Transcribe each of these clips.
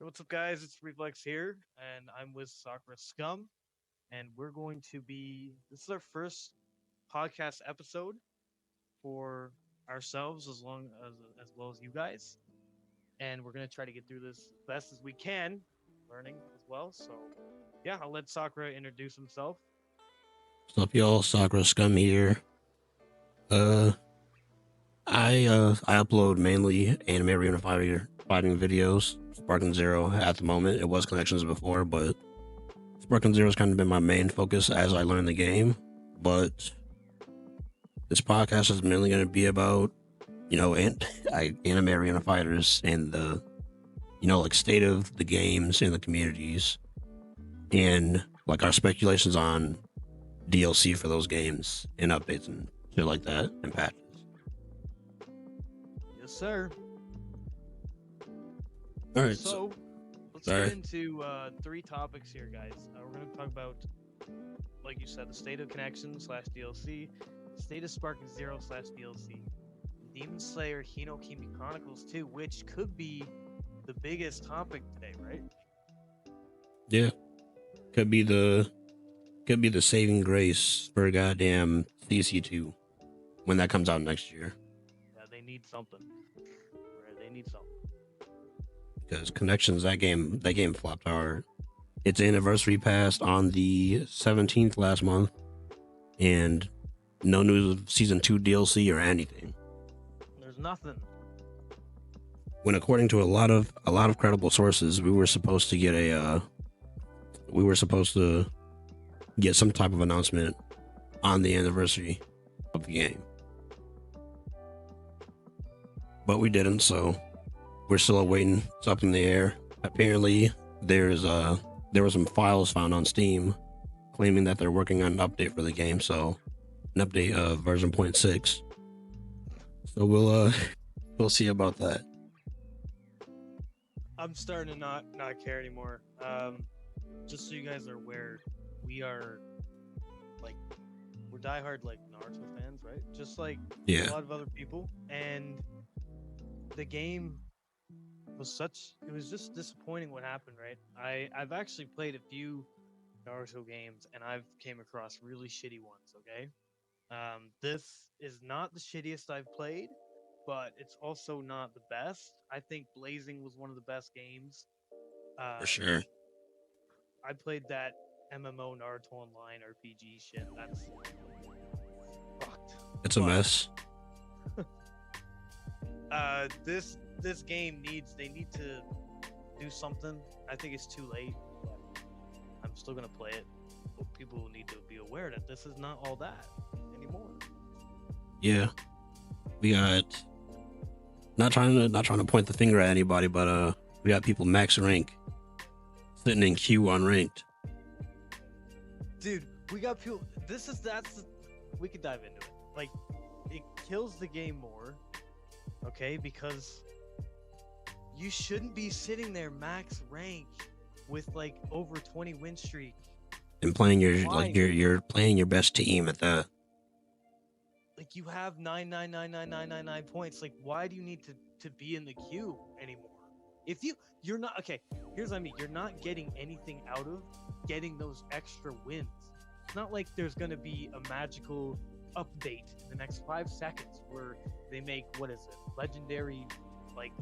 What's up, guys? It's Reflex here, and I'm with Sakura Scum, and we're going to be. This is our first podcast episode for ourselves, as well as you guys, and we're gonna try to get through this as best as we can, learning as well. So, yeah, I'll let Sakura introduce himself. What's up, y'all? Sakura Scum here. Uh, I upload mainly anime arena fighting videos. Sparking Zero at the moment. It was Connections before, but Sparking Zero has kind of been my main focus as I learn the game. But this podcast is mainly going to be about anime arena fighters and the like state of the games and the communities and like our speculations on DLC for those games and updates and shit like that and patches. Yes, sir. All right, So, let's get sorry. into three topics here, guys. We're gonna talk about, like you said, the state of connection slash DLC, state of Sparking Zero slash DLC, Demon Slayer Hinokami Chronicles 2, which could be the biggest topic today, right? Yeah, could be the saving grace for goddamn CC2 when that comes out next year. Yeah, they need something. Right? They need something. Because Connections, that game flopped hard. Its anniversary passed on the 17th last month, and no news of season 2 DLC or anything. There's nothing. When according to a lot of credible sources, we were supposed to get some type of announcement on the anniversary of the game. But we didn't, so we're still awaiting. It's up in the air. Apparently, there were some files found on Steam claiming that they're working on an update for the game, so an update of version 0.6. So we'll see about that. I'm starting to not care anymore. Just so you guys are aware, we're diehard like Naruto fans, right? Just like Yeah. a lot of other people, and the game it was just disappointing what happened, right? I've actually played a few Naruto games and I've came across really shitty ones, okay? This is not the shittiest I've played, but it's also not the best. I think Blazing was one of the best games. For Um, sure. I played that MMO Naruto Online RPG shit. That's fucked. It's a But mess. this game they need to do something. I think it's too late, but I'm still gonna play it. But people need to be aware that this is not all that anymore. Yeah. We got not trying to point the finger at anybody, but we got people max rank sitting in queue unranked. Dude, we got people. We could dive into it. Like, it kills the game more, okay? Because you shouldn't be sitting there max rank with like over 20 win streak. And playing your Why? you're playing your best team at that. Like, you have 9999999 points. Like, why do you need to be in the queue anymore? If you're not okay, here's what I mean. You're not getting anything out of getting those extra wins. It's not like there's gonna be a magical update in the next 5 seconds where they make, what is it, legendary, like,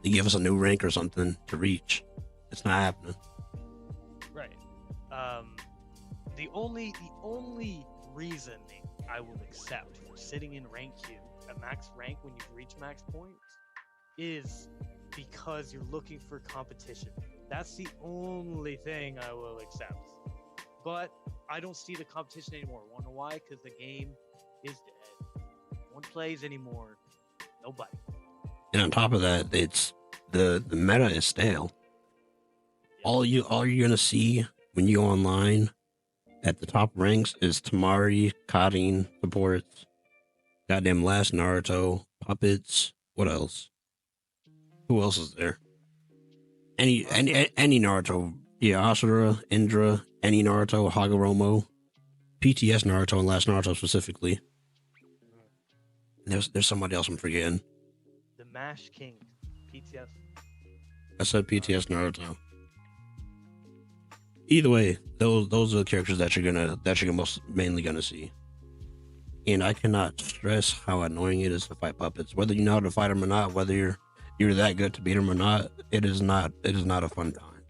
They give us a new rank or something to reach. It's not happening. right. The only reason I will accept for sitting in rank queue at max rank when you reach max points is because you're looking for competition. That's the only thing I will accept. But I don't see the competition anymore. Wanna know why? Because the game is dead. No one plays anymore. Nobody. And on top of that, it's the meta is stale. All you're gonna see when you go online at the top ranks is Tamari, Karin supports, goddamn last Naruto, puppets. What else? Who else is there? Any Naruto. Yeah, Asura, Indra, any Naruto, Hagoromo, PTS Naruto, and last Naruto specifically. And there's somebody else I'm forgetting. The Mash King, PTS. I said PTS Naruto. Either way, those are the characters that you're most mainly gonna see. And I cannot stress how annoying it is to fight puppets. Whether you know how to fight them or not, whether you're that good to beat them or not, it is not a fun time.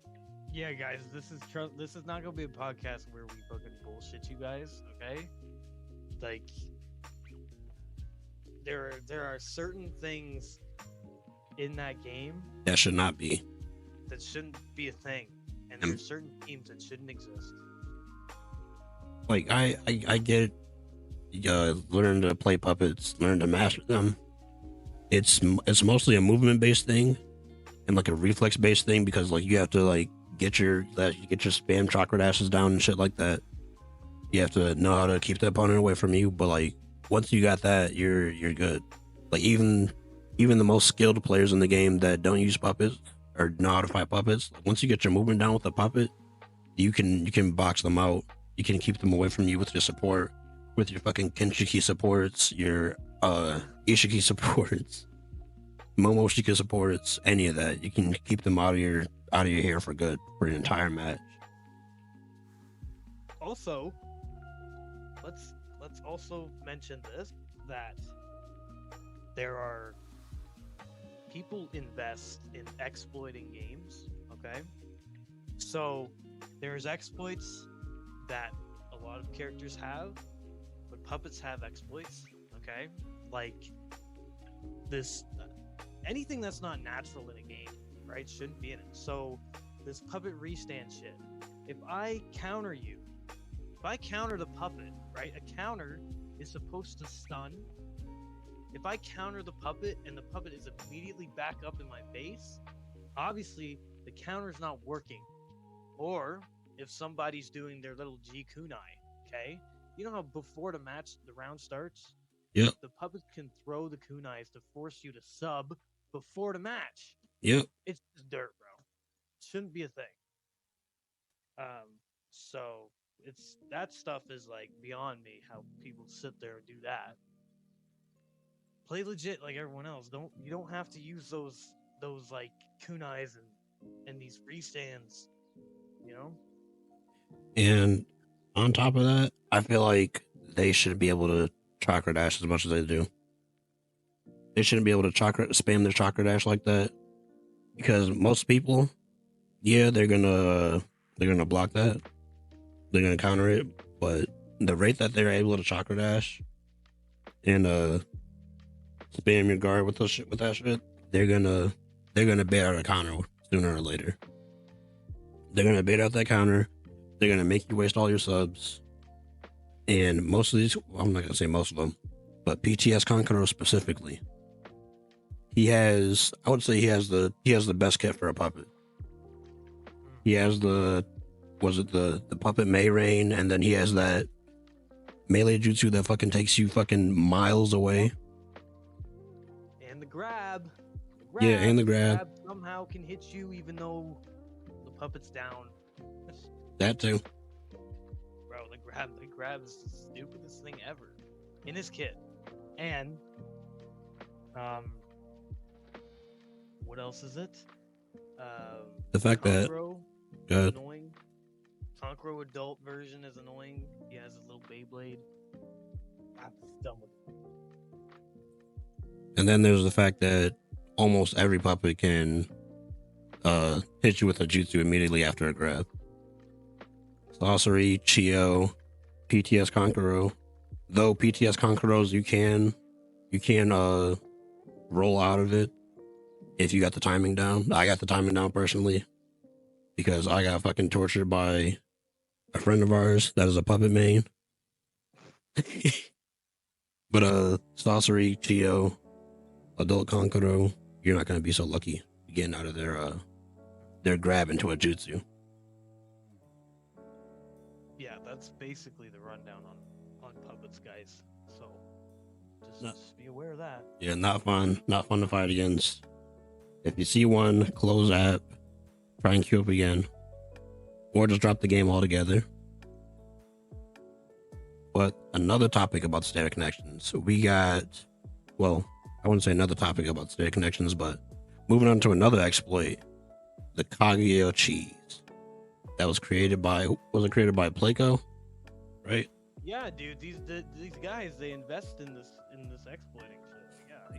Yeah, guys, this is not gonna be a podcast where we fucking bullshit you guys, okay? Like, there are certain things in that game That should not be. that shouldn't be a thing, and there are certain teams that shouldn't exist. Like I get learn to play puppets, learn to master them. It's mostly a movement based thing and like a reflex based thing, because like you have to like get your spam chakra dashes down and shit like that. You have to know how to keep the opponent away from you, but like once you got that, you're good. Like even the most skilled players in the game that don't use puppets or know how to fight puppets, once you get your movement down with the puppet, you can box them out. You can keep them away from you with your support, with your fucking Kenshiki supports, your Ishiki supports, Momoshiki supports, any of that. You can keep them out of your hair for good for an entire match. Also, let's also mention this, that there are people invest in exploiting games, okay? So there's exploits that a lot of characters have, but puppets have exploits, okay? Like this, anything that's not natural in a game, right, shouldn't be in it. So this puppet restand shit, if I counter the puppet, right, a counter is supposed to stun. If I counter the puppet and the puppet is immediately back up in my face, obviously the counter's not working. Or if somebody's doing their little G kunai, okay? You know how before the round starts? Yep. The puppet can throw the kunais to force you to sub before the match. Yep. It's just dirt, bro. Shouldn't be a thing. So that stuff is like beyond me, how people sit there and do that. Play legit like everyone else. You don't have to use those like kunais and these restands, you know? And on top of that, I feel like they should be able to chakra dash as much as they do. They shouldn't be able to spam their chakra dash like that, because most people, yeah, they're gonna block that. They're gonna counter it, but the rate that they're able to chakra dash and spam your guard with that shit, they're gonna bait out a counter sooner or later. They're gonna bait out that counter. They're gonna make you waste all your subs. And most of these, I'm not gonna say most of them, but PTS Kankuro specifically, I would say he has the best kit for a puppet. He has the puppet Mei Rain, and then he has that melee jutsu that fucking takes you fucking miles away. And the grab. Yeah, and the grab somehow can hit you even though the puppet's down. That too. Bro, the grab is the stupidest thing ever in his kit. And what else is it? The fact Kankuro that is annoying. Kankuro adult version is annoying. He has his little Beyblade. I'm done with it. And then there's the fact that almost every puppet can hit you with a jutsu immediately after a grab. Sorcery, Chio, PTS Kankuro. Though PTS Kankuros, you can roll out of it if you got the timing down. I got the timing down personally, because I got fucking tortured by a friend of ours that is a puppet main. But Sorcery, Chio, Adult Kankuro, you're not gonna be so lucky getting out of their grab into a jutsu. Yeah, that's basically the rundown on puppets, guys. So just be aware of that. Yeah, not fun to fight against. If you see one, close app, try and queue up again, or just drop the game altogether. But another topic about static connections, we got, well, I wouldn't say another topic about static connections, but moving on to another exploit the Kaguya cheese that was created by Playco, right? Yeah, dude. These guys, they invest in this exploiting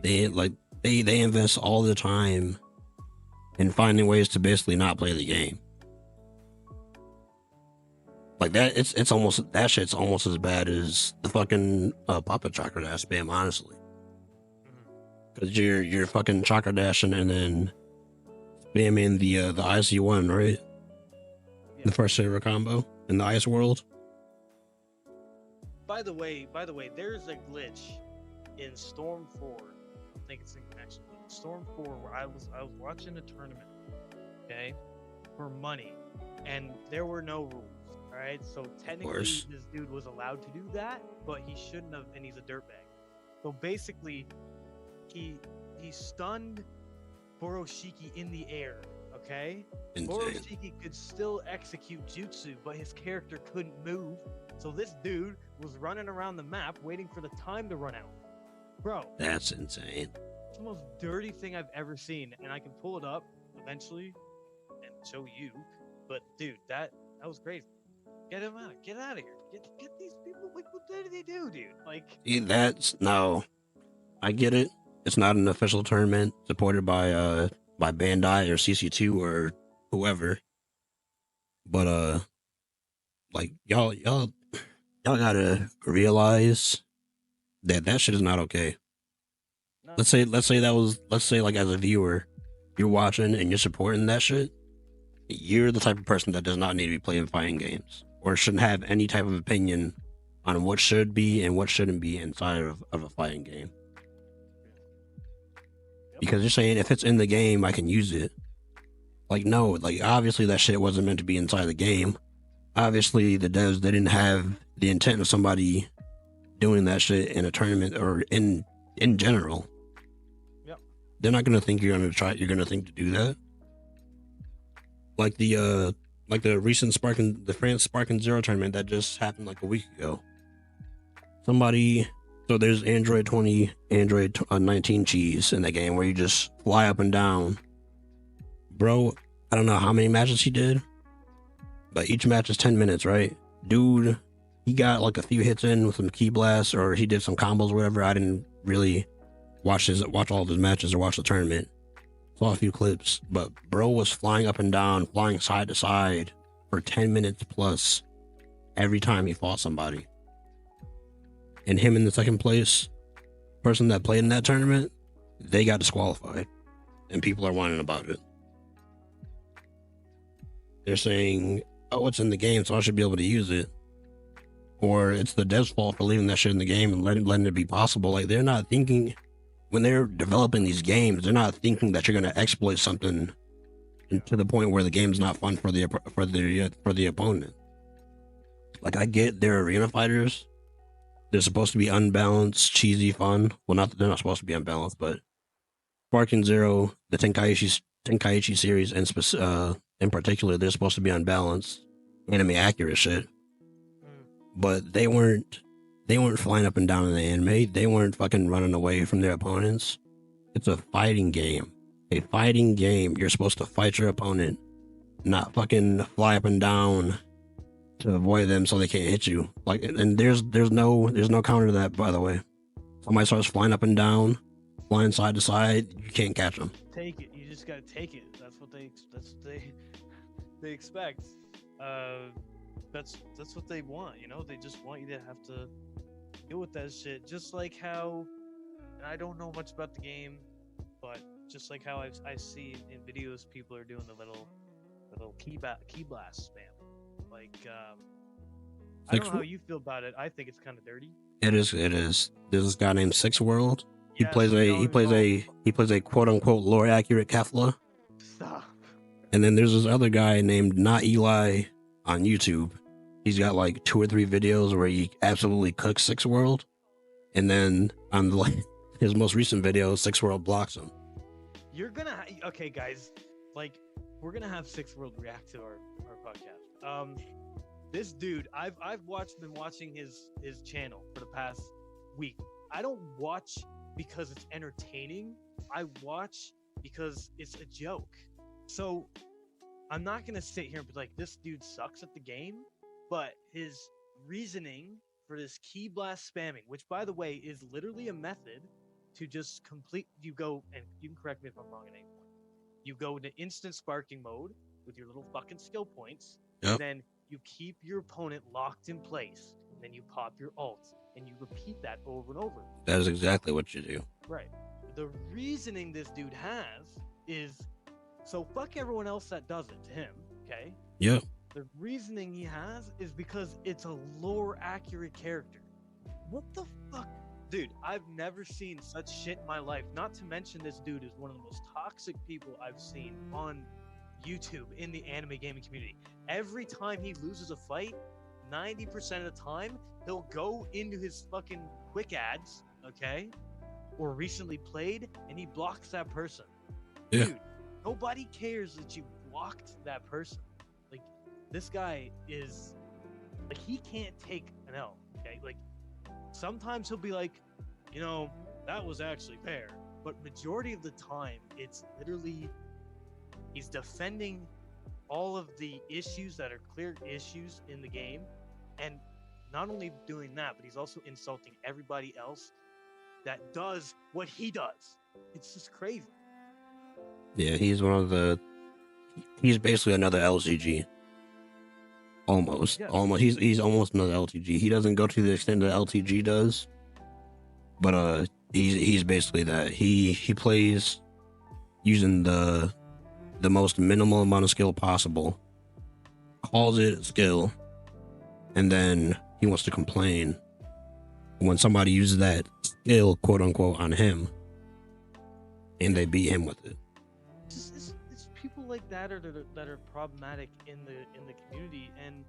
shit. Yeah. They invest all the time in finding ways to basically not play the game. Like that, it's almost, that shit's almost as bad as the fucking Papa Chakra Dash spam, honestly. Because you're fucking Chakra Dashing and then spamming the IC1, right? Yeah. The first server combo in the ice world. By the way, there's a glitch in Storm 4. I think it's in connection. Storm 4, where I was watching a tournament, okay, for money, and there were no rules. All right, so technically this dude was allowed to do that, but he shouldn't have, and he's a dirtbag. So basically, he stunned Boroshiki in the air. Okay, Insane. Boroshiki could still execute jutsu, but his character couldn't move. So this dude was running around the map waiting for the time to run out. Bro, that's insane. It's the most dirty thing I've ever seen, and I can pull it up eventually and show you. But dude, that was crazy. Get him out! Get out of here! Get these people! Like, what did they do, dude? Like, that's no. I get it. It's not an official tournament supported by Bandai or CC2 or whoever. But like y'all gotta realize that shit is not okay. no. Let's say like as a viewer, you're watching and you're supporting that shit. You're the type of person that does not need to be playing fighting games or shouldn't have any type of opinion on what should be and what shouldn't be inside of a fighting game. Because you're saying if it's in the game, I can use it. Like, no, like obviously that shit wasn't meant to be inside the game. Obviously the devs, they didn't have the intent of somebody doing that shit in a tournament or in general. Yep. They're not gonna think you're gonna think to do that. Like the recent the France Sparking Zero tournament that just happened like a week ago. So there's Android 20, Android 19 cheese in that game where you just fly up and down. Bro, I don't know how many matches he did, but each match is 10 minutes, right? Dude, he got like a few hits in with some key blasts, or he did some combos or whatever. I didn't really watch all of his matches or watch the tournament. Saw a few clips, but bro was flying up and down, flying side to side for 10 minutes plus every time he fought somebody. And him in the second place person that played in that tournament, they got disqualified, and people are whining about it. They're saying, oh, it's in the game, so I should be able to use it. Or it's the devs' fault for leaving that shit in the game and letting it be possible. Like, they're not thinking, when they're developing these games, they're not thinking that you're going to exploit something to the point where the game's not fun for the opponent. Like, I get they're arena fighters. They're supposed to be unbalanced, cheesy fun. Well, they're not supposed to be unbalanced, but Sparking Zero, the Tenkaichi series, and in particular, they're supposed to be unbalanced, anime accurate shit. But they weren't flying up and down in the anime. They weren't fucking running away from their opponents. It's a fighting game. A fighting game. You're supposed to fight your opponent, not fucking fly up and down to avoid them so they can't hit you. Like, and there's no counter to that, by the way. Somebody starts flying up and down, flying side to side, you can't catch them. Take it. You just gotta take it. That's what they expect. That's what they want. You know, they just want you to have to deal with that shit. Just like how, and I don't know much about the game, but just like how I see in videos, people are doing the little key blast spam. Like, I don't know how you feel about it. I think it's kind of dirty. It is. There's this guy named Six World. He plays a quote unquote lore accurate Kefla. Stop. And then there's this other guy named Not Eli on YouTube. He's got like 2 or 3 videos where he absolutely cooks Six World. And then on his most recent video, Six World blocks him. You're gonna okay, guys. Like, we're gonna have Six World react to our podcast. This dude, I've been watching his channel for the past week. I don't watch because it's entertaining. I watch because it's a joke. So I'm not gonna sit here and be like, this dude sucks at the game, but his reasoning for this key blast spamming, which by the way is literally a method to just complete. You go, and you can correct me if I'm wrong at any point. You go into instant sparking mode with your little fucking skill points, Yep. and then you keep your opponent locked in place, and then you pop your ult, and you repeat that over and over. That is exactly what you do. Right. The reasoning this dude has is so fuck everyone else that does it to him, okay? Yep. The reasoning he has is because it's a lore accurate character. What the fuck? Dude, I've never seen such shit in my life. Not to mention this dude is one of the most toxic people I've seen on YouTube in the anime gaming community. Every time he loses a fight, 90% of the time, he'll go into his fucking quick ads, okay? Or recently played, and he blocks that person. Yeah. Dude, nobody cares that you blocked that person. Like, this guy is like, he can't take an L, okay? Like, sometimes he'll be like, you know, that was actually fair, but majority of the time it's literally he's defending all of the issues that are clear issues in the game, and not only doing that, but he's also insulting everybody else that does what he does. It's just crazy. Yeah, he's one of the. He's basically another LCG. Almost, Yeah. almost. He's almost another LTG. He doesn't go to the extent that LTG does, but he's basically that. He plays using the most minimal amount of skill possible, calls it skill, and then he wants to complain when somebody uses that skill, quote unquote, on him, and they beat him with it. It's people like that are problematic in the community. And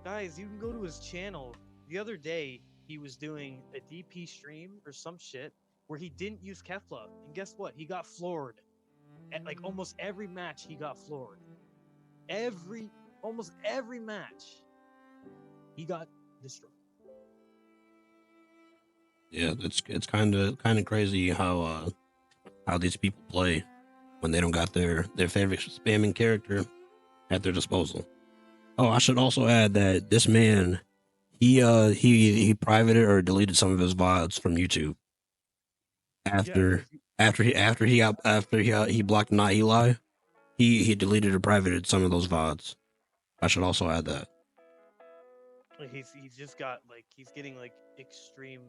guys, you can go to his channel. The other day he was doing a DP stream or some shit where he didn't use Kefla, and guess what? He got floored. At like almost every match he got floored. Almost every match he got destroyed. Yeah, it's kind of crazy how these people play when they don't got their favorite spamming character at their disposal. Oh, I should also add that this man, he privated or deleted some of his VODs from YouTube after he blocked Not Eli. He deleted or privated some of those VODs. I should also add that. He's just got like, he's getting like extreme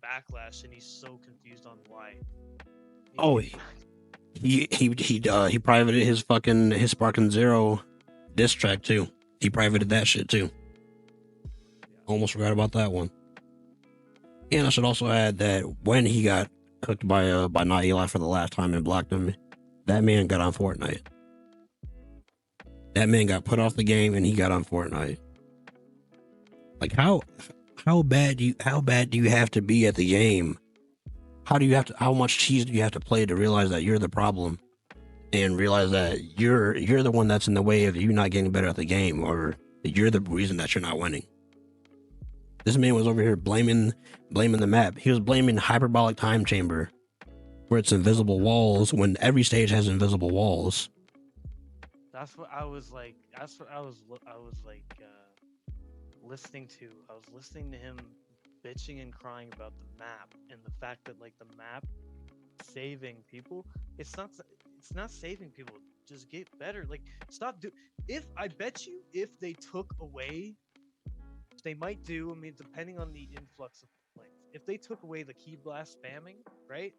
backlash, and he's so confused on why. He privated his Sparking Zero diss track too. He privated that shit too. Almost forgot about that one. And I should also add that when he got cooked by Not Eli for the last time and blocked him, that man got on Fortnite. That man got put off the game and he got on Fortnite. Like how bad do you have to be at the game? How much cheese do you have to play to realize that you're the problem and realize that you're the one that's in the way of you not getting better at the game, or you're the reason that you're not winning? This man was over here blaming the map. He was blaming Hyperbolic Time Chamber, where it's invisible walls when every stage has invisible walls. That's what I was like. That's what I was like listening to. I was listening to him bitching and crying about the map and the fact that like the map saving people. It's not saving people. Just get better. Like, stop I bet you if they took away, they might do. I mean, depending on the influx of complaints, if they took away the key blast spamming, right?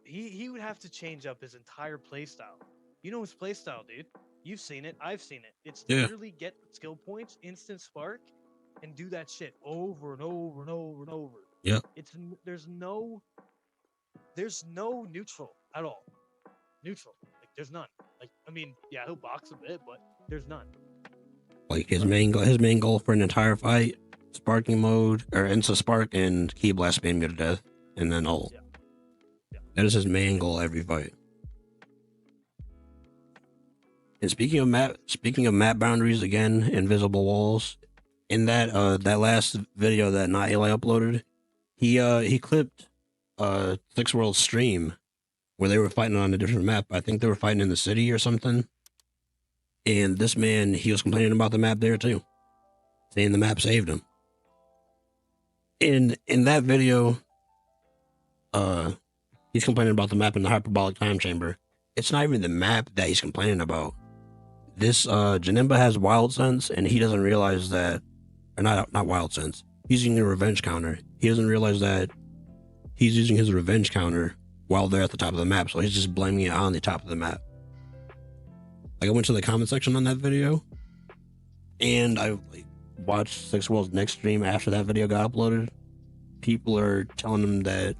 He would have to change up his entire playstyle. You know his playstyle, dude. You've seen it. I've seen it. It's literally get skill points, instant spark, and do that shit over and over and over and over. Yeah. There's no neutral at all. Neutral. Like, there's none. Like, I mean, yeah, he'll box a bit, but there's none. Like his main goal for an entire fight, sparking mode or insta spark and key blast spam you to death, and then ult. Yeah. That is his main goal every fight. And speaking of map boundaries again, invisible walls. In that last video that Not Eli uploaded, he clipped Six World's stream where they were fighting on a different map. I think they were fighting in the city or something. And this man, he was complaining about the map there too, saying the map saved him. In that video, he's complaining about the map in the hyperbolic time chamber. It's not even the map that he's complaining about. This Janemba has wild sense, and he doesn't realize that, or not wild sense. He's using a revenge counter. He doesn't realize that he's using his revenge counter while they're at the top of the map, so he's just blaming it on the top of the map. Like, I went to the comment section on that video, and I watched Six World's next stream after that video got uploaded. People are telling him that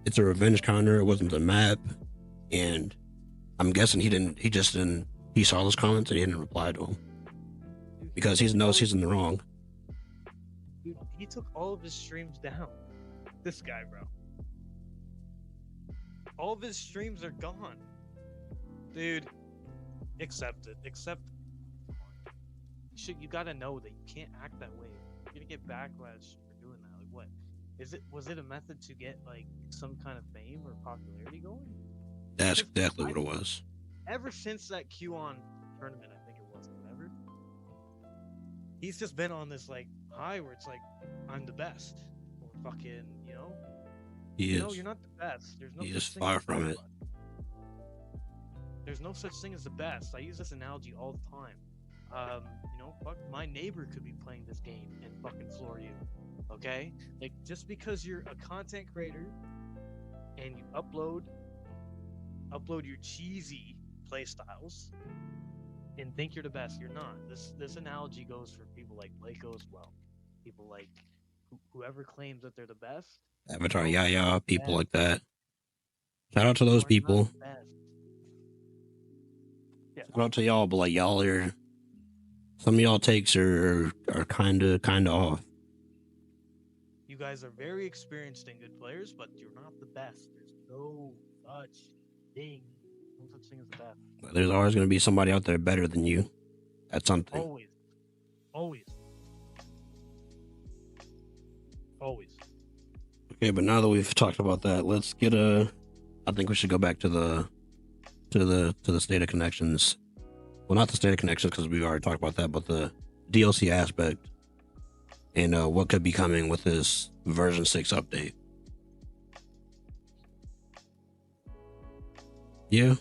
it's a revenge counter, it wasn't the map, and I'm guessing he saw those comments and he didn't reply to them because he knows he's in the wrong. Dude, he took all of his streams down. This guy, bro. All of his streams are gone. Dude, accept it. You gotta know that you can't act that way. You're gonna get backlash for doing that. Like, what? Was it a method to get like some kind of fame or popularity going? That's exactly what it was. Ever since that QAnon tournament, I think it was, whatever, he's just been on this like high where it's like, I'm the best, or fucking, He is. No, you're not the best. There's no. He is far from it. There's no such thing as the best. I use this analogy all the time. Fuck, my neighbor could be playing this game and fucking floor you. Okay? Like, just because you're a content creator and you upload your cheesy play styles and think you're the best, you're not. This analogy goes for people like Blako as well. People like whoever claims that they're the best. Avatar Yaya, people like that. Shout out to those people. Yeah. Shout out to y'all, but like y'all are, some of y'all takes are kind of off. You guys are very experienced and good players, but you're not the best. There's no such thing. No such thing as the best. There's always going to be somebody out there better than you at something. Always. Okay, but now that we've talked about that, let's get I think we should go back to the state of connections. Well, not the state of connections because we already talked about that, but the DLC aspect and what could be coming with this version 6 update. Yeah,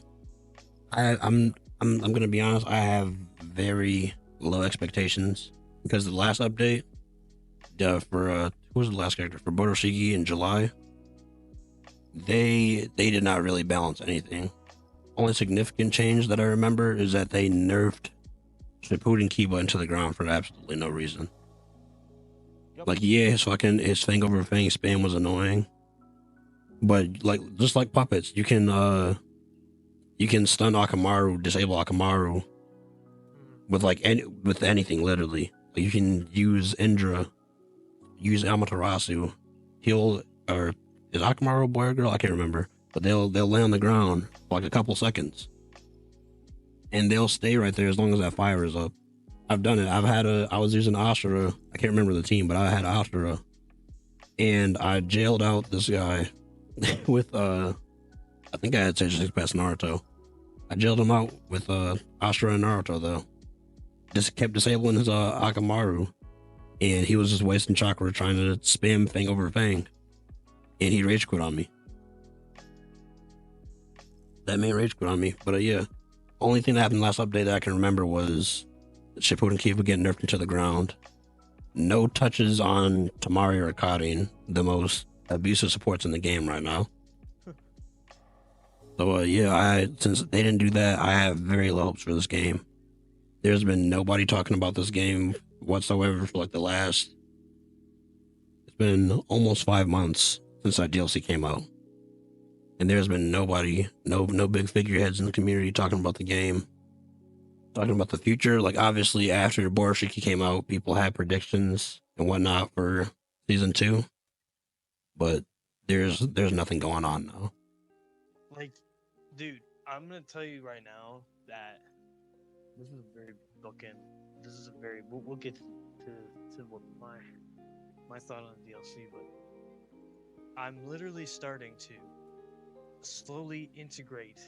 I'm gonna be honest. I have very low expectations because the last update for who was the last character for Boroshiki in July, they did not really balance anything. Only significant change that I remember is that they nerfed Shippuden Kiba into the ground for absolutely no reason. Yep. Like, yeah, his fang over fang spam was annoying, but like, just like puppets, you can stun Akamaru, disable Akamaru with with anything literally. Like, you can use Indra, use Amaterasu, or is Akamaru a boy or girl? I can't remember. But they'll lay on the ground for like a couple seconds, and they'll stay right there as long as that fire is up. I've done it. I was using Ashura. I can't remember the team, but I had Ashura, and I jailed out this guy with I think I had Sage 6 past Naruto. I jailed him out with Ashura and Naruto though. Just kept disabling his Akamaru, and he was just wasting chakra trying to spam Fang over Fang, and he rage quit on me. That man rage quit on me, but yeah. Only thing that happened last update that I can remember was Shippuden Kiba getting nerfed into the ground. No touches on Tamari or Karin, the most abusive supports in the game right now. So yeah, since they didn't do that, I have very low hopes for this game. There's been nobody talking about this game whatsoever for like it's been almost 5 months since that DLC came out. And there's been nobody, no big figureheads in the community talking about the game, talking about the future. Like, obviously, after Boroshiki came out, people had predictions and whatnot for season 2, but there's nothing going on now. Like, dude, I'm gonna tell you right now that this is a very bookend. This is a very. We'll get to what my thought on the DLC, but I'm literally starting to slowly integrate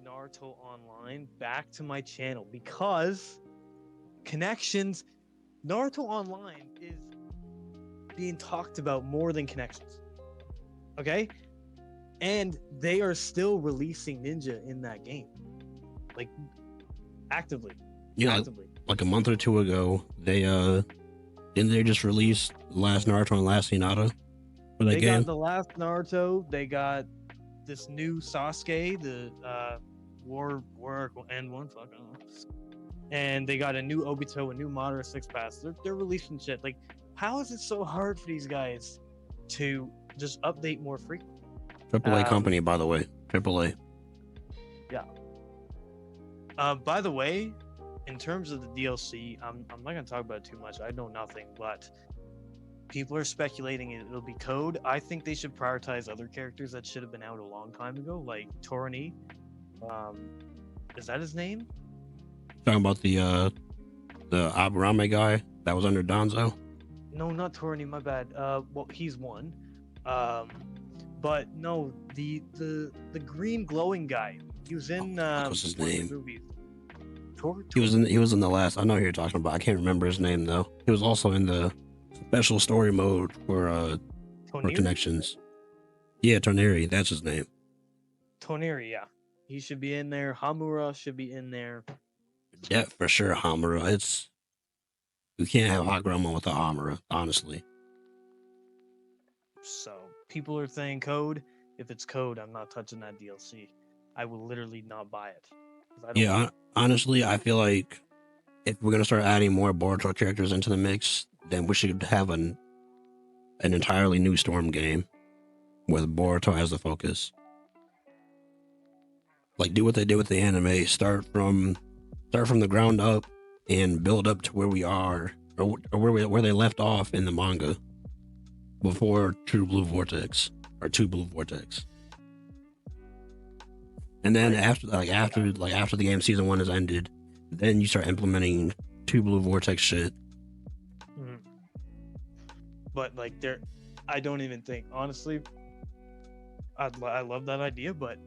Naruto Online back to my channel because Connections, Naruto Online is being talked about more than Connections. Okay? And they are still releasing Ninja in that game. Like actively. Yeah, Actively. like a month or two ago, they didn't they just release Last Naruto and Last Hinata for that They game? got the last Naruto, they got this new Sasuke, the War and one fuck, I don't know. And they got a new Obito, a new Madara Six Pass. They're releasing shit. Like, how is it so hard for these guys to just update more frequently? AAA company, by the way. AAA. Yeah. By the way, in terms of the DLC, I'm not gonna talk about it too much. I know nothing, but people are speculating it'll be Code. I think they should prioritize other characters that should have been out a long time ago, like Torani. Is that his name? Talking about the Aburame guy that was under Danzo. No, not Torani. My bad. Well, he's one. But no, the green glowing guy. He was in What's his name? Movies. He was in the last. I know who you're talking about. I can't remember his name though. He was also in the special story mode for Connections. Yeah, Toneri, that's his name. Toneri, yeah. He should be in there. Hamura should be in there. Yeah, for sure, Hamura. You can't have Hagurama without Hamura, honestly. So people are saying Code. If it's Code, I'm not touching that DLC. I will literally not buy it. Honestly, I feel like if we're gonna start adding more Boruto characters into the mix, then we should have an entirely new Storm game with Boruto as the focus. Like, do what they did with the anime. Start from the ground up and build up to where we are, or where they left off in the manga before True Blue Vortex or Two Blue Vortex. And then after the game season 1 has ended, then you start implementing Two Blue Vortex shit. Mm-hmm. But like, I don't even think, honestly, I love that idea, but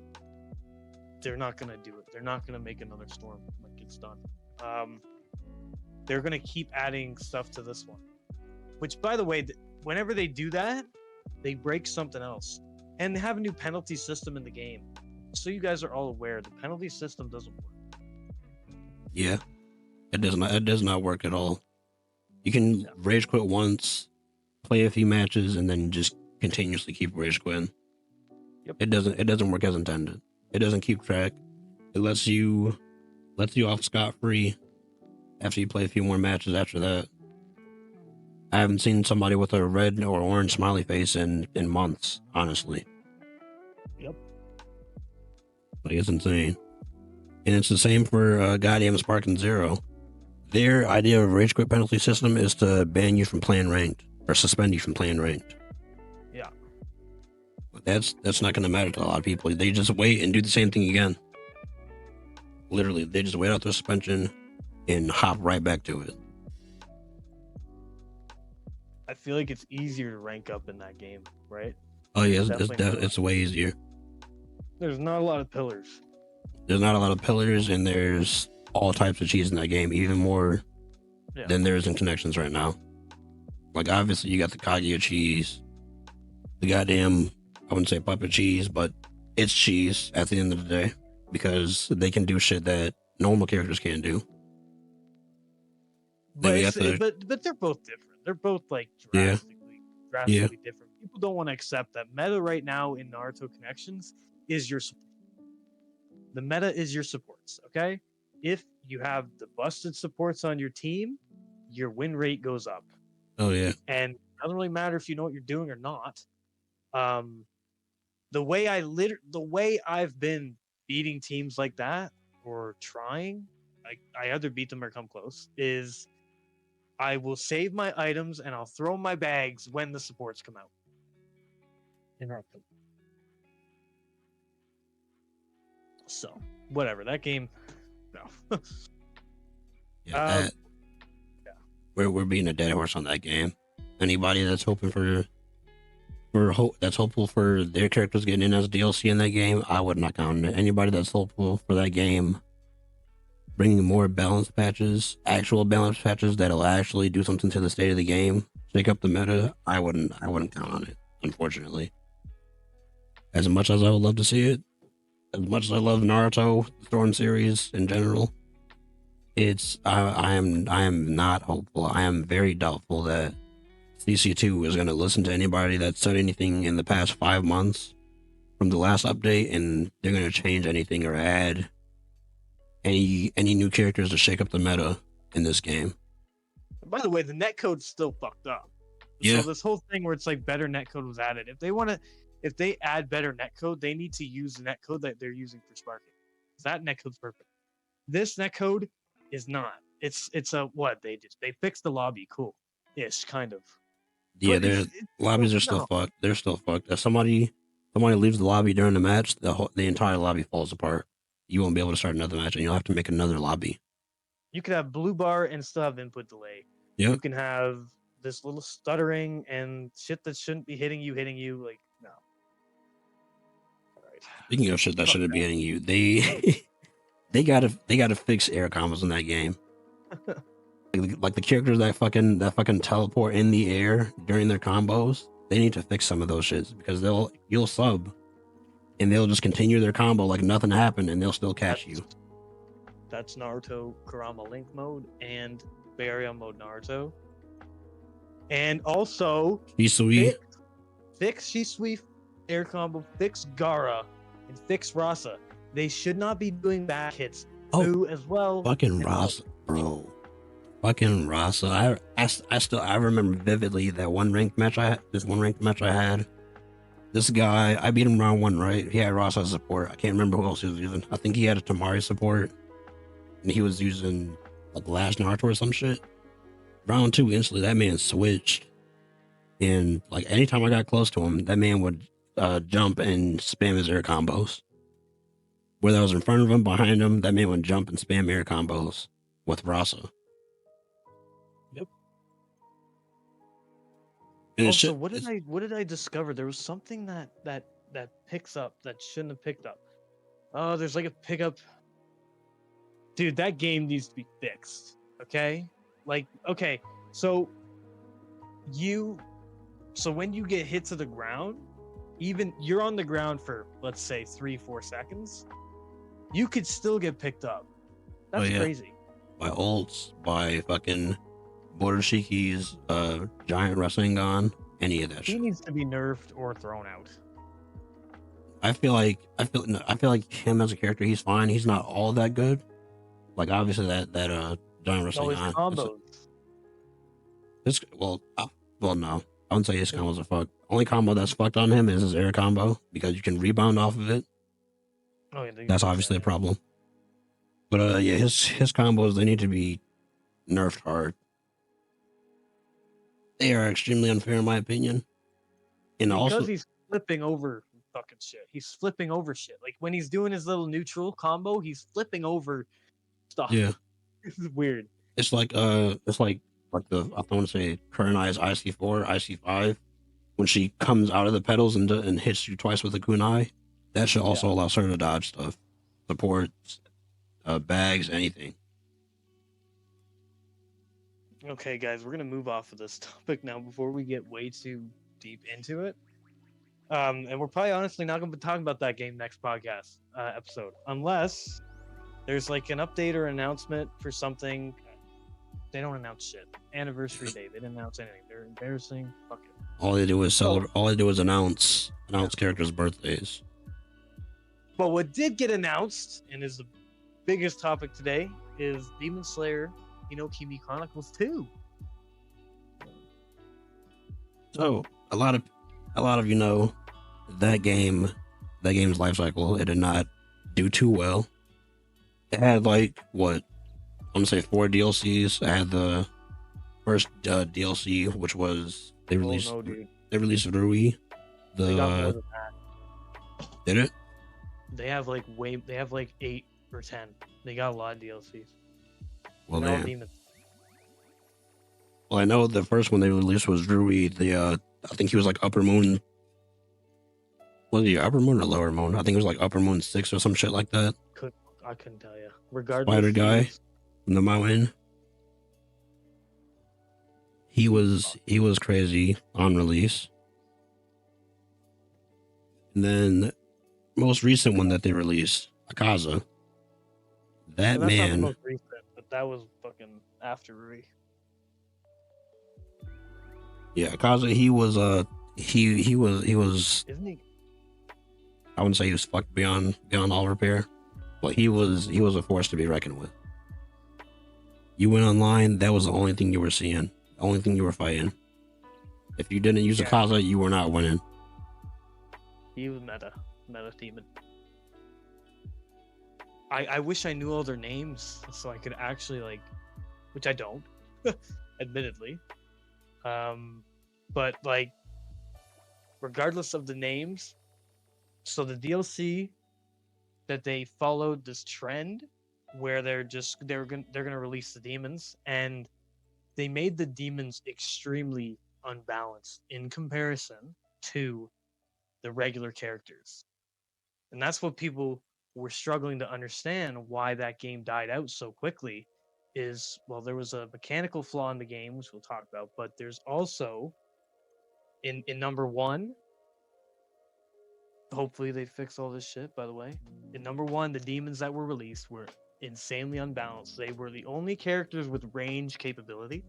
they're not gonna do it. They're not gonna make another Storm. Like, it's done. They're gonna keep adding stuff to this one. Which, by the way, whenever they do that, they break something else, and they have a new penalty system in the game. So you guys are all aware, the penalty system doesn't work. Yeah, it does not work at all. You can rage quit once, play a few matches, and then just continuously keep rage quitting. Yep. It doesn't work as intended. It doesn't keep track. It lets you off scot-free after you play a few more matches after that. I haven't seen somebody with a red or orange smiley face in months, honestly. Yep. Like, it's insane. And it's the same for goddamn Sparking Zero. Their idea of a rage quit penalty system is to ban you from playing ranked, or suspend you from playing ranked. Yeah. But that's not going to matter to a lot of people. They just wait and do the same thing again. Literally, they just wait out the suspension and hop right back to it. I feel like it's easier to rank up in that game, right? Oh yeah, it's way easier. There's not a lot of pillars. There's not a lot of pillars, and there's all types of cheese in that game, even more than there is in Connections right now. Like, obviously, you got the Kaguya cheese, the goddamn, I wouldn't say puppet cheese, but it's cheese at the end of the day, because they can do shit that normal characters can't do. But they're both different. They're both like drastically different. People don't want to accept that meta right now in Naruto Connections is your support. The meta is your supports, okay? If you have the busted supports on your team, your win rate goes up. Oh yeah. And it doesn't really matter if you know what you're doing or not. The way I've been beating teams like that, or trying, I either beat them or come close, is I will save my items and I'll throw my bags when the supports come out. Interrupt them. So, whatever. That game, no. We're being a dead horse on that game. Anybody that's hoping for that's hopeful for their characters getting in as DLC in that game, I would not count on it. Anybody that's hopeful for that game bringing more balance patches, actual balance patches that'll actually do something to the state of the game, shake up the meta, I wouldn't count on it, unfortunately. As much as I would love to see it, as much as I love Naruto, the Storm series in general, I am not hopeful. I am very doubtful that CC2 is going to listen to anybody that said anything in the past 5 months from the last update, and they're going to change anything or add any new characters to shake up the meta in this game. By the way, the netcode's still fucked up. Yeah. So this whole thing where it's like better netcode was added. If they add better netcode, they need to use the netcode that they're using for Sparking. That netcode's perfect. This netcode is not. It's a what they fixed the lobby, cool, ish, kind of. Yeah, their lobbies are still fucked. They're still fucked. If somebody leaves the lobby during the match, the entire lobby falls apart. You won't be able to start another match, and you'll have to make another lobby. You could have blue bar and still have input delay. Yeah. You can have this little stuttering and shit that shouldn't be hitting you. Like, no. All right. Speaking of shit that shouldn't be hitting you, they gotta fix air combos in that game. Like the characters that fucking teleport in the air during their combos, they need to fix some of those shits, because you'll sub and they'll just continue their combo like nothing happened, and they'll still catch you. That's Naruto Kurama Link mode and Bay Area mode Naruto. And also Shisui. Fix Shisui air combo, fix Gara, and fix Rasa. They should not be doing back hits as well. Fucking Rasa, bro. Fucking Rasa. I remember vividly that one ranked match I had. This guy, I beat him round 1, right? He had Rasa support. I can't remember who else he was using. I think he had a Tamari support, and he was using like Last Naruto or some shit. Round 2, instantly that man switched, and like anytime I got close to him, that man would jump and spam his air combos. Whether I was in front of him, behind him, that man would jump and spam air combos with Rasa. Yep. And also, what did I discover? There was something that picks up that shouldn't have picked up. Oh, there's like a pickup. Dude, that game needs to be fixed. Okay? Like, okay, so when you get hit to the ground, even you're on the ground for, let's say, 3-4 seconds, you could still get picked up. That's crazy. By ults, by fucking Boroshiki's giant Rasengan, any of that shit. He needs to be nerfed or thrown out. I feel like him as a character, he's fine. He's not all that good. Like, obviously that giant Rasengan. Combos. No. I wouldn't say his combos are fucked. Only combo that's fucked on him is his air combo, because you can rebound off of it. Oh, yeah, that's obviously a problem. But yeah, his combos, they need to be nerfed hard. They are extremely unfair in my opinion. And because he's flipping over fucking shit. He's flipping over shit. Like when he's doing his little neutral combo, he's flipping over stuff. Yeah. This is weird. It's like the I want to say Kurenai's IC4, IC5, when she comes out of the pedals and hits you twice with a kunai. That should also allow her to dodge stuff, supports, bags, anything. Okay, guys, we're gonna move off of this topic now before we get way too deep into it. And we're probably honestly not gonna be talking about that game next podcast episode, unless there's like an update or announcement for something. They don't announce shit. Anniversary day, they didn't announce anything. They're embarrassing. Fuck it. All they do is announce characters' birthdays. But what did get announced, and is the biggest topic today, is Demon Slayer Hinokimi Chronicles 2. So a lot of you know that game's life cycle. It did not do too well. It had like what I'm gonna say 4 DLCs. I had the first DLC, which was they released Rui. They got more than that. Did it? They have like 8 or 10. They got a lot of DLCs. Well, I know the first one they released was Rui. I think he was like Upper Moon Was he upper moon or lower moon? I think it was like upper moon 6 or some shit like that. I couldn't tell you. Regardless, Spider guy he was- from the mountain. He was crazy on release. And then most recent one that they released, Akaza. That and that's not the man, most recent, but that was fucking after Rui. yeah, Akaza. He was he was. Isn't he? I wouldn't say he was fucked beyond all repair, but he was a force to be reckoned with. You went online, that was the only thing you were seeing, the only thing you were fighting. If you didn't use Yeah. Akaza, you were not winning. He was meta demon. I wish I knew all their names so I could actually like, which I don't, admittedly. But like, regardless of the names, so the DLC that they followed this trend where they're gonna release the demons, and they made the demons extremely unbalanced in comparison to the regular characters. And that's what people were struggling to understand why that game died out so quickly is, well, there was a mechanical flaw in the game, which we'll talk about, but there's also in number 1, hopefully they fix all this shit, by the way. In number 1, the demons that were released were insanely unbalanced. They were the only characters with range capability.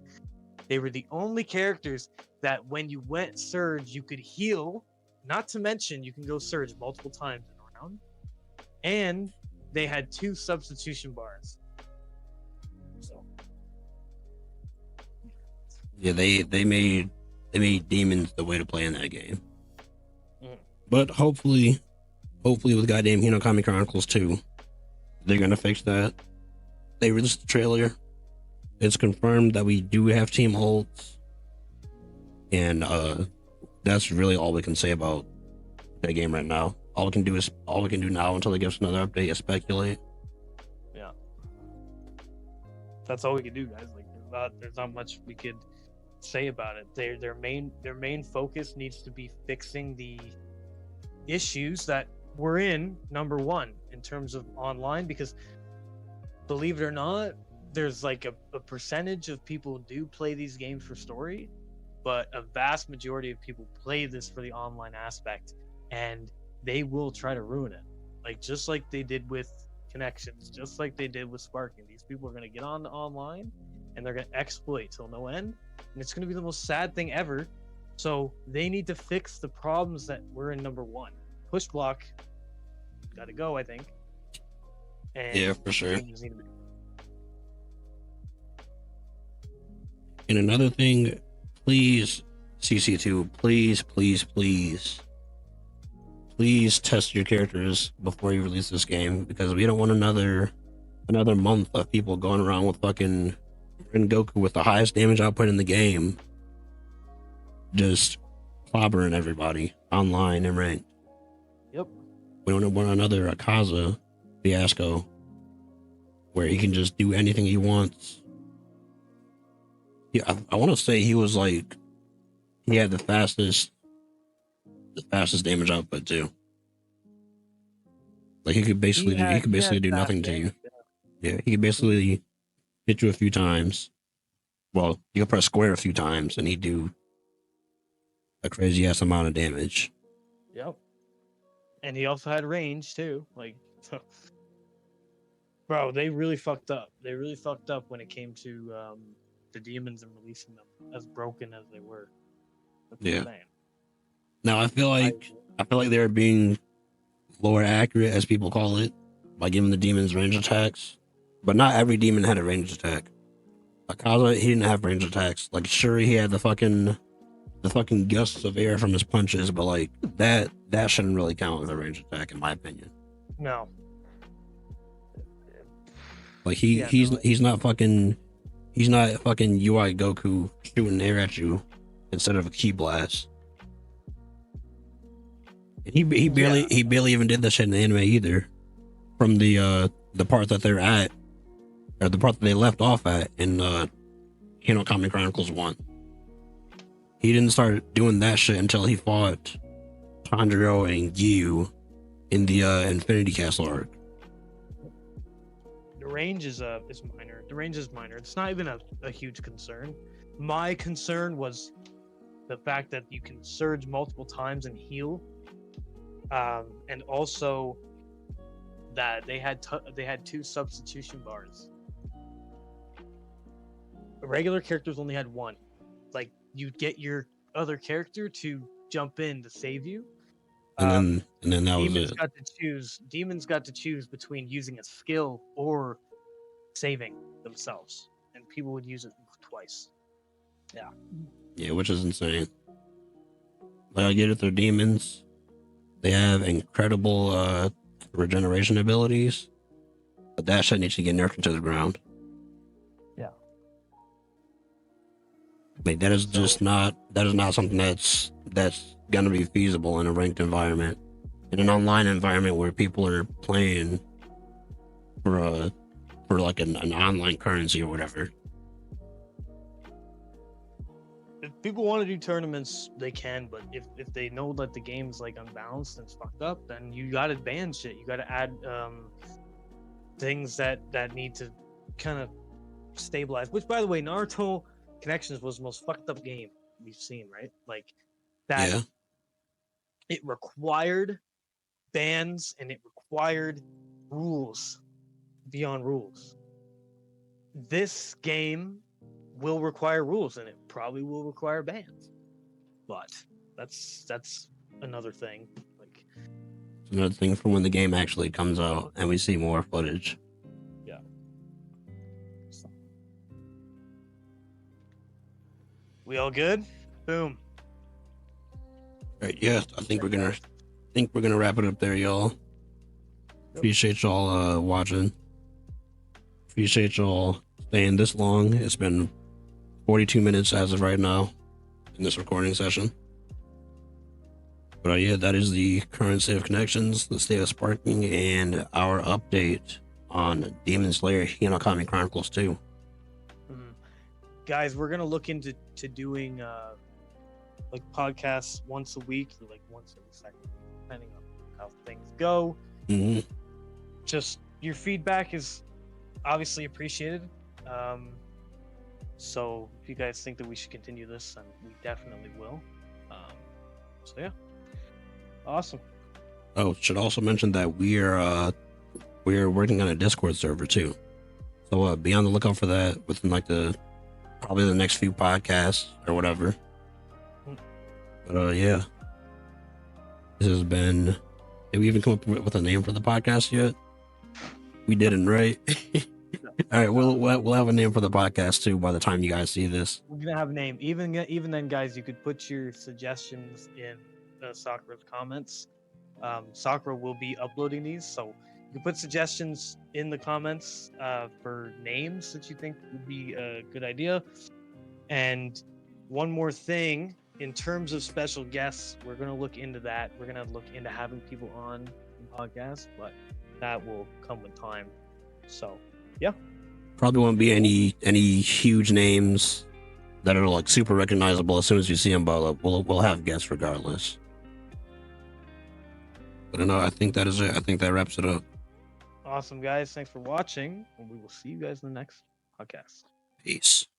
They were the only characters that when you went surge, you could heal. Not to mention, you can go surge multiple times in a round. And they had 2 substitution bars. So Yeah, they made demons the way to play in that game. Mhm. But hopefully with goddamn Hinokami Chronicles 2, they're gonna fix that. They released the trailer. It's confirmed that we do have team holds, and that's really all we can say about that game right now. All we can do now until they give us another update is speculate. yeah, that's all we can do, guys. Like, there's not much we could say about it. Their main focus needs to be fixing the issues that were in number 1 in terms of online, because believe it or not, there's like a percentage of people who do play these games for story, but a vast majority of people play this for the online aspect, and they will try to ruin it, like just like they did with Connections, just like they did with Sparking. These people are going to get on the online and they're going to exploit till no end, and it's going to be the most sad thing ever. So they need to fix the problems that were in number 1. Push block got to go, I think. And Yeah, for sure. things need to be- And another thing, please, CC2, please test your characters before you release this game, because we don't want another month of people going around with fucking Rengoku with the highest damage output in the game, just clobbering everybody online and ranked. Yep. We don't want another Akaza fiasco where he can just do anything he wants. Yeah, I want to say he was like, he had the fastest damage output too. Like he could basically do nothing to you. Yeah, he could basically hit you a few times. Well, you could press square a few times and he'd do a crazy ass amount of damage. Yep. And he also had range too. Like, bro, they really fucked up. They really fucked up when it came to the demons and releasing them as broken as they were. That's what I'm Yeah. saying. Now I feel like they're being more accurate, as people call it, by giving the demons range attacks. But not every demon had a range attack. Akaza, he didn't have range attacks. Like, sure, he had the fucking gusts of air from his punches, but like that shouldn't really count as a range attack, in my opinion. No. Like Yeah, he's not fucking UI Goku shooting air at you instead of a ki blast. And he barely even did that shit in the anime either. From the part that they're at, or the part that they left off at in Hinokami Chronicles 1. He didn't start doing that shit until he fought Tanjiro and Gyu in the Infinity Castle arc. The range is minor. The range is minor. It's not even a huge concern. My concern was the fact that you can surge multiple times and heal, and also that they had 2 substitution bars. Regular characters only had 1. Like, you'd get your other character to jump in to save you. And then that was Demons it. Demons got to choose between using a skill or saving themselves, and people would use it twice. Yeah, which is insane. But I get it, they're demons. They have incredible regeneration abilities, but that shit needs to get nerfed into the ground. Yeah. Like, that is not something that's gonna be feasible in a ranked environment, in an online environment where people are playing for like an online currency or whatever. If people want to do tournaments, they can, but if they know that the game's like unbalanced and it's fucked up, then you gotta ban shit. You gotta add things that need to kind of stabilize. Which, by the way, Naruto Connections was the most fucked up game we've seen, right? Like that. Yeah. It required bans and it required rules beyond rules. This game will require rules and it probably will require bans, but that's another thing. Like, It's another thing for when the game actually comes out and we see more footage. yeah. So. We all good? Boom. Right, yeah, I think we're gonna wrap it up there, y'all. Appreciate y'all watching. Appreciate y'all staying this long. It's been 42 minutes as of right now in this recording session. But yeah, that is the current state of Connections, the state of Sparking, and our update on Demon Slayer Hinokami Chronicles 2. Guys, we're gonna look into doing like podcasts once a week, or like once every second, depending on how things go. Mm-hmm. Just your feedback is obviously appreciated. So if you guys think that we should continue this, then we definitely will. So yeah, awesome. Oh, should also mention that we're working on a Discord server too. So be on the lookout for that within like probably the next few podcasts or whatever. But yeah, this has been. Did we even come up with a name for the podcast yet? We didn't, right? All right, we'll have a name for the podcast too by the time you guys see this. We're gonna have a name. Even then, guys, you could put your suggestions in Sakura's comments. Sakura will be uploading these, so you can put suggestions in the comments for names that you think would be a good idea. And one more thing, in terms of special guests, we're gonna look into that. We're gonna look into having people on the podcast, but that will come with time. So yeah, probably won't be any huge names that are like super recognizable as soon as you see them, but we'll have guests regardless. But no, I think that is it. I think that wraps it up. Awesome, guys. Thanks for watching, and we will see you guys in the next podcast. Peace.